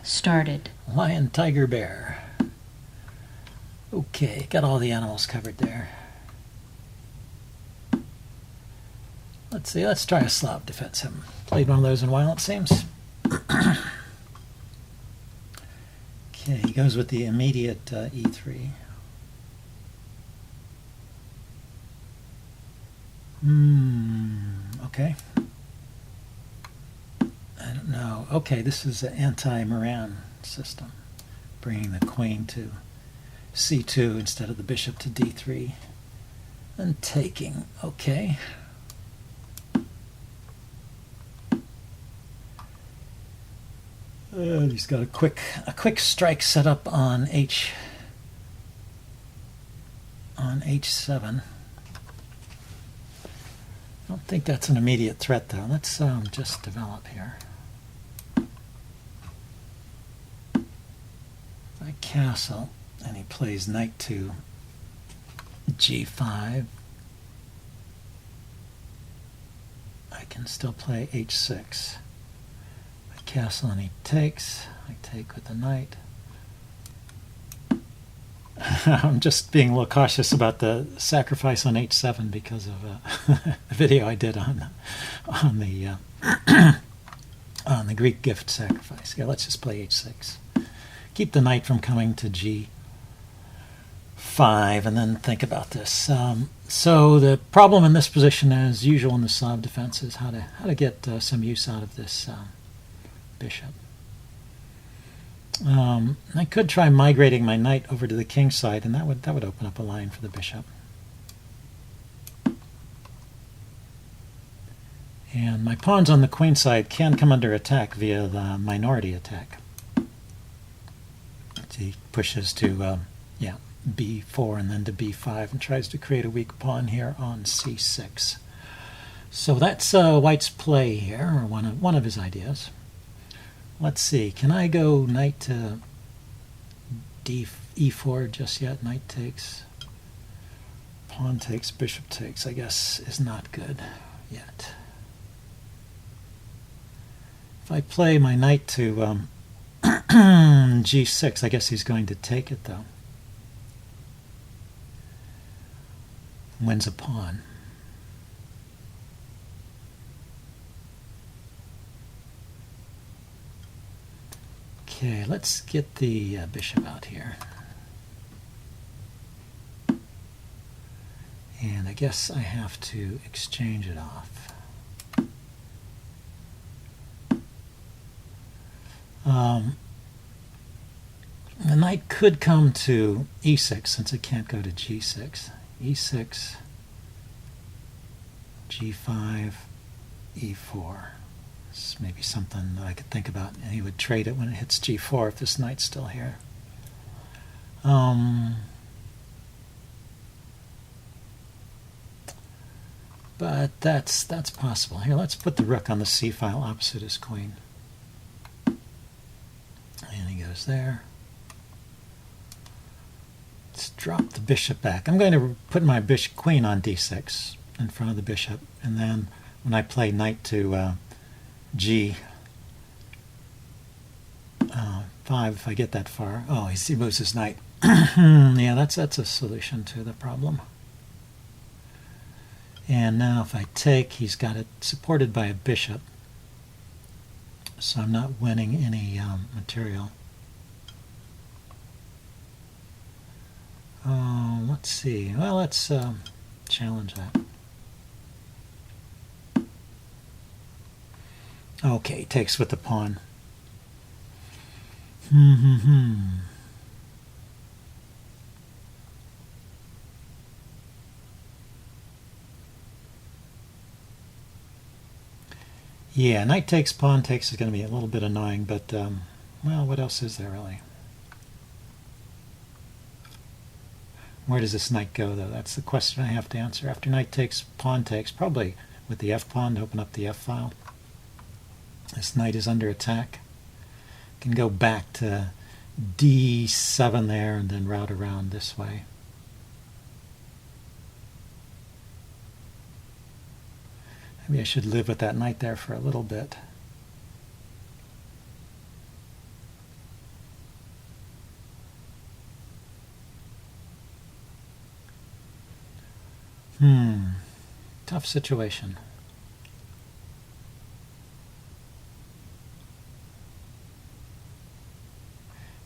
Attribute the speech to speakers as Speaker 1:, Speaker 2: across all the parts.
Speaker 1: started.
Speaker 2: Lion, tiger, bear. Okay, got all the animals covered there. Let's see, let's try a Slav defense. Haven't played one of those in a while, it seems. Okay, he goes with the immediate E3. Okay. I don't know. Okay, this is an anti-Moran system, bringing the queen to C2 instead of the bishop to D3 and taking. Okay. He's got a quick strike set up on H7. I don't think that's an immediate threat, though. Let's just develop here. I castle, and he plays knight to G5. I can still play H6. I castle, and he takes. I take with the knight. I'm just being a little cautious about the sacrifice on H7 because of a video I did on the on the Greek gift sacrifice. Yeah, let's just play H6. Keep the knight from coming to G5, and then think about this. So the problem in this position, as usual in the Slav defense, is how to get some use out of this bishop. I could try migrating my knight over to the king side, and that would open up a line for the bishop. And my pawns on the queen side can come under attack via the minority attack. He pushes to B4 and then to B5 and tries to create a weak pawn here on C6. So that's White's play here, or one of his ideas. Let's see, can I go knight to E4 just yet? Knight takes, pawn takes, bishop takes, I guess is not good yet. If I play my knight to G6, I guess he's going to take it, though. Wins a pawn. Okay, let's get the bishop out here. And I guess I have to exchange it off. The knight could come to E6 since it can't go to G6. E6, G5, E4. It's maybe something that I could think about, and he would trade it when it hits G4 if this knight's still here. But that's possible. Here, let's put the rook on the C file opposite his queen. And he goes there. Let's drop the bishop back. I'm going to put my queen on D6 in front of the bishop, and then when I play knight to G5, if I get that far. Oh, he moves his knight. Yeah, that's a solution to the problem. And now if I take, he's got it supported by a bishop, so I'm not winning any material. Let's see. Well, let's challenge that. Okay, takes with the pawn. Yeah, knight takes, pawn takes is going to be a little bit annoying, but, well, what else is there, really? Where does this knight go, though? That's the question I have to answer. After knight takes, pawn takes, probably with the f-pawn to open up the f-file. This knight is under attack. Can go back to D7 there and then route around this way. Maybe I should live with that knight there for a little bit. Tough situation.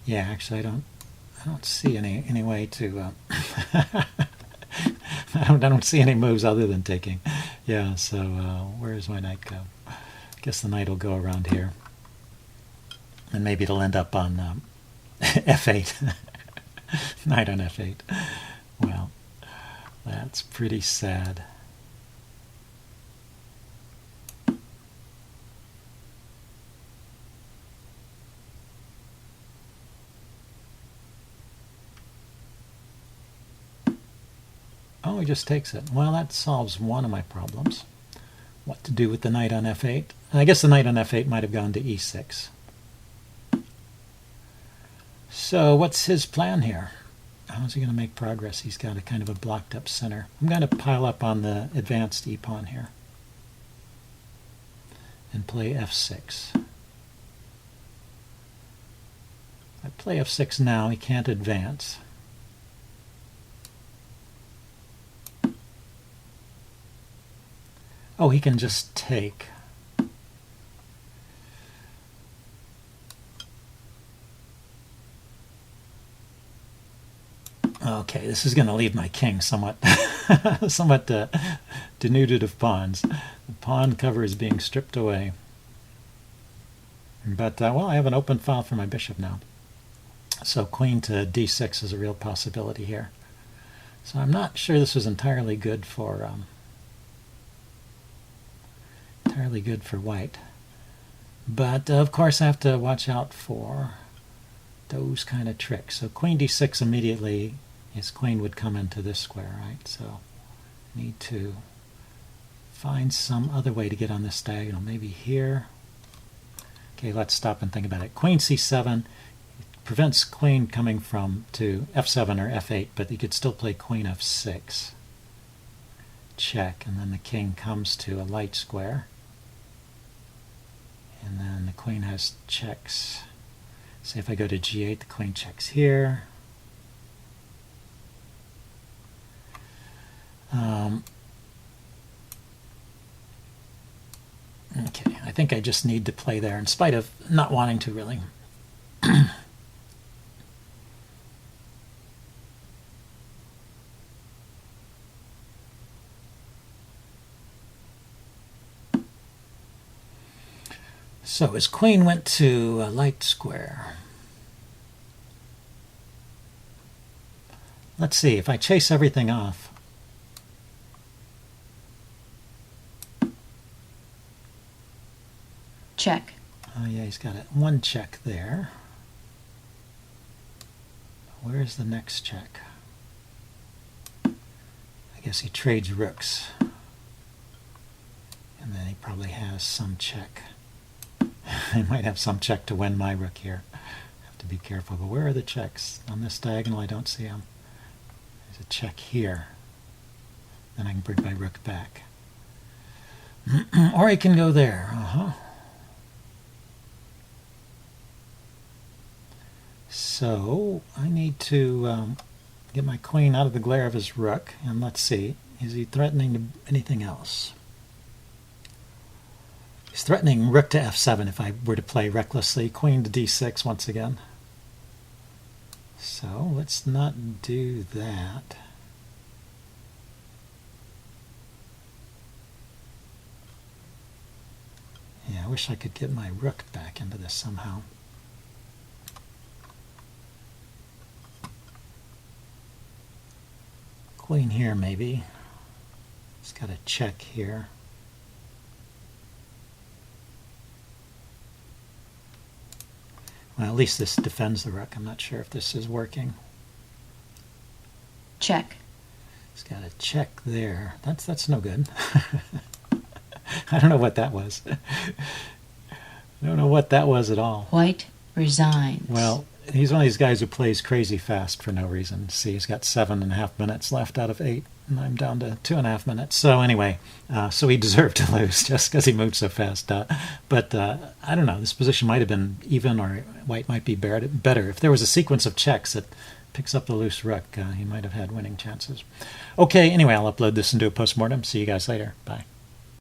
Speaker 2: Yeah, actually, I don't see any way to. I don't see any moves other than taking. Yeah. So where does my knight go? I guess the knight will go around here, and maybe it'll end up on f8. Knight on f8. Well, that's pretty sad. Oh, he just takes it. Well, that solves one of my problems. What to do with the knight on f8? I guess the knight on f8 might have gone to e6. So what's his plan here? How's he going to make progress? He's got a kind of a blocked up center. I'm going to pile up on the advanced e-pawn here and play f6. If I play f6 now, he can't advance. Oh, he can just take. Okay, this is going to leave my king somewhat denuded of pawns. The pawn cover is being stripped away. But, well, I have an open file for my bishop now. So queen to d6 is a real possibility here. So I'm not sure this is entirely good for white. But, of course, I have to watch out for those kind of tricks. So queen d6 immediately, his queen would come into this square, right? So I need to find some other way to get on this diagonal. Maybe here. Okay, let's stop and think about it. Queen c7 prevents queen coming from to f7 or f8, but you could still play queen f6. Check, and then the king comes to a light square. And then the queen has checks. Say if I go to g8, the queen checks here. Okay, I think I just need to play there in spite of not wanting to really. So his queen went to a light square. Let's see, if I chase everything off.
Speaker 1: Check.
Speaker 2: Oh yeah, he's got it. One check there. Where's the next check? I guess he trades rooks. And then he probably has some check. I might have some check to win my rook here. I have to be careful. But where are the checks? On this diagonal, I don't see them. There's a check here. Then I can bring my rook back. Or I can go there. So I need to get my queen out of the glare of his rook. And let's see, is he threatening anything else? He's threatening rook to f7 if I were to play recklessly. Queen to d6 once again. So let's not do that. Yeah, I wish I could get my rook back into this somehow. Queen here maybe. It's got a check here. Well, at least this defends the rook. I'm not sure if this is working.
Speaker 1: Check.
Speaker 2: It's got a check there. That's no good. I don't know what that was. I don't know what that was at all.
Speaker 1: White resigns.
Speaker 2: Well, he's one of these guys who plays crazy fast for no reason. See, he's got 7.5 minutes left out of 8, and I'm down to 2.5 minutes. So anyway, so he deserved to lose just because he moved so fast. But I don't know. This position might have been even, or white might be better if there was a sequence of checks that picks up the loose rook. He might have had winning chances. Okay, anyway, I'll upload this and do a postmortem. See you guys later. Bye.